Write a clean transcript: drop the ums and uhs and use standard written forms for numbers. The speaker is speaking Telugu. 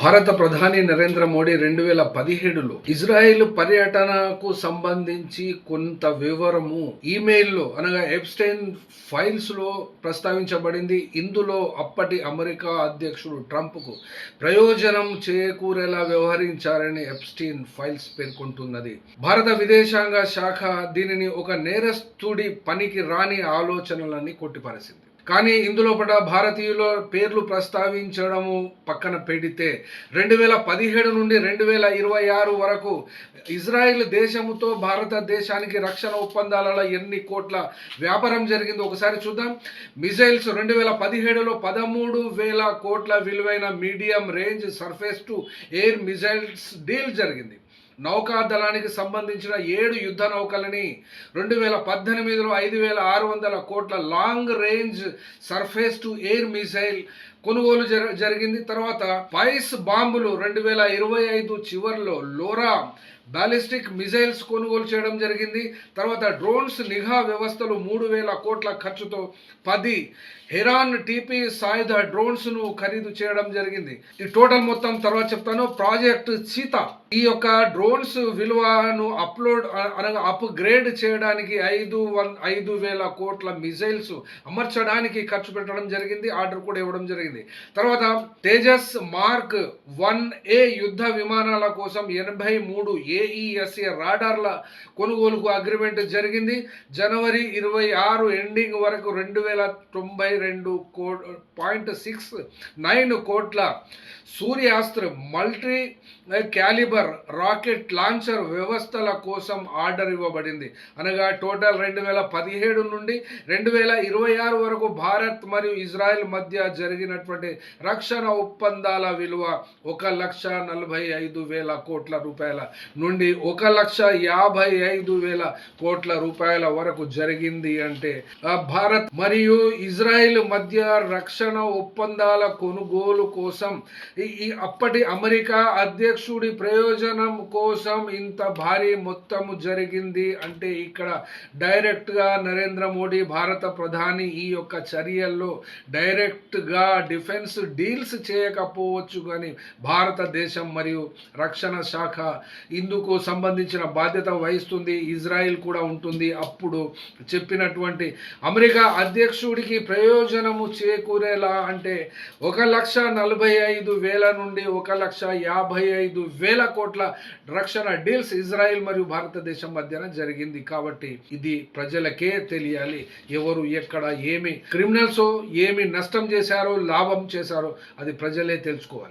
భారత ప్రధాని నరేంద్ర మోడీ 2017లో ఇజ్రాయెల్ పర్యటనకు సంబంధించి కొంత వివరము ఈమెయిల్లో అనగా ఎప్స్టైన్ ఫైల్స్ లో ప్రస్తావించబడింది. ఇందులో అప్పటి అమెరికా అధ్యక్షుడు ట్రంప్కు ప్రయోజనం చేకూరేలా వ్యవహరించారని ఎప్స్టైన్ ఫైల్స్ పేర్కొంటున్నది. భారత విదేశాంగ శాఖ దీనిని ఒక నేరస్తుడి పనికి రాని ఆలోచనలని కొట్టిపారేసింది. కానీ ఇందులో భారతీయుల పేర్లు ప్రస్తావించడము పక్కన పెడితే 2017 నుండి 2026 వరకు ఇజ్రాయెల్ దేశముతో భారతదేశానికి రక్షణ ఒప్పందాలలో ఎన్ని కోట్ల వ్యాపారం జరిగిందో ఒకసారి చూద్దాం. మిజైల్స్ 2017లో 13,000 కోట్ల విలువైన medium range surface to air missiles deal జరిగింది. నౌకాదళానికి సంబంధించిన 7 యుద్ధ నౌకలని 2018లో 5,600 కోట్ల long range surface to air missile కొనుగోలు జరిగింది. తర్వాత పైస్ బాంబులు 2025 చివరిలో లోరా బాలిస్టిక్ మిజైల్స్ కొనుగోలు చేయడం జరిగింది. తర్వాత డ్రోన్స్ నిఘా వ్యవస్థలు 3,000 కోట్ల ఖర్చుతో 10 హెరాన్ టీపీ సాయుధ డ్రోన్స్ను ఖరీదు చేయడం జరిగింది. ఈ టోటల్ మొత్తం తర్వాత చెప్తాను. ప్రాజెక్ట్ చీతా ఈ యొక్క డ్రోన్స్ విలువను అప్గ్రేడ్ చేయడానికి 5,000 కోట్ల మిజైల్స్ అమర్చడానికి ఖర్చు పెట్టడం జరిగింది. ఆర్డర్ కూడా ఇవ్వడం జరిగింది. తర్వాత తేజస్ మార్క్ 1A యుద్ధ విమానాల కోసం 83 AESA రాడార్ల కొనుగోలుకు అగ్రిమెంట్ జరిగింది. జనవరి 26 ఎండింగ్ వరకు 2,092.69 కోట్ల Suryastra multi calibre rocket launcher వ్యవస్థల కోసం ఆర్డర్ ఇవ్వబడింది. అనగా టోటల్ 2017 నుండి 2026 వరకు భారత్ మరియు ఇజ్రాయెల్ మధ్య జరిగినటువంటి రక్షణ ఒప్పందాల విలువ 1,45,000 కోట్ల రూపాయల నుండి 1,55,000 కోట్ల రూపాయల వరకు జరిగింది. అంటే భారత్ మరియు ఇజ్రాయెల్ మధ్య రక్షణ ఒప్పందాల కొనుగోలు కోసం అప్పటి అమెరికా అధ్యక్షుడి ప్రయోజనం కోసం ఇంత భారీ మొత్తము జరిగింది. అంటే ఇక్కడ డైరెక్ట్గా నరేంద్ర మోడీ భారత ప్రధాని ఈ యొక్క చర్యల్లో డైరెక్ట్గా డిఫెన్స్ డీల్స్ చేయకపోవచ్చు, కానీ భారతదేశం మరియు రక్షణ శాఖ ఇందుకు సంబంధించిన బాధ్యత వహిస్తుంది. ఇజ్రాయెల్ కూడా ఉంటుంది. అప్పుడు చెప్పినటువంటి అమెరికా అధ్యక్షుడికి ప్రయోజనము చేకూరేలా అంటే 1,45,000 నుండి 1,55,000 కోట్ల రక్షణ డీల్స్ ఇజ్రాయెల్ మరియు భారతదేశం మధ్యన జరిగింది. కాబట్టి ఇది ప్రజలకే తెలియాలి. ఎవరు ఎక్కడ ఏమి క్రిమినల్స్ ఏమి నష్టం చేశారో లాభం చేశారో అది ప్రజలే తెలుసుకోవాలి.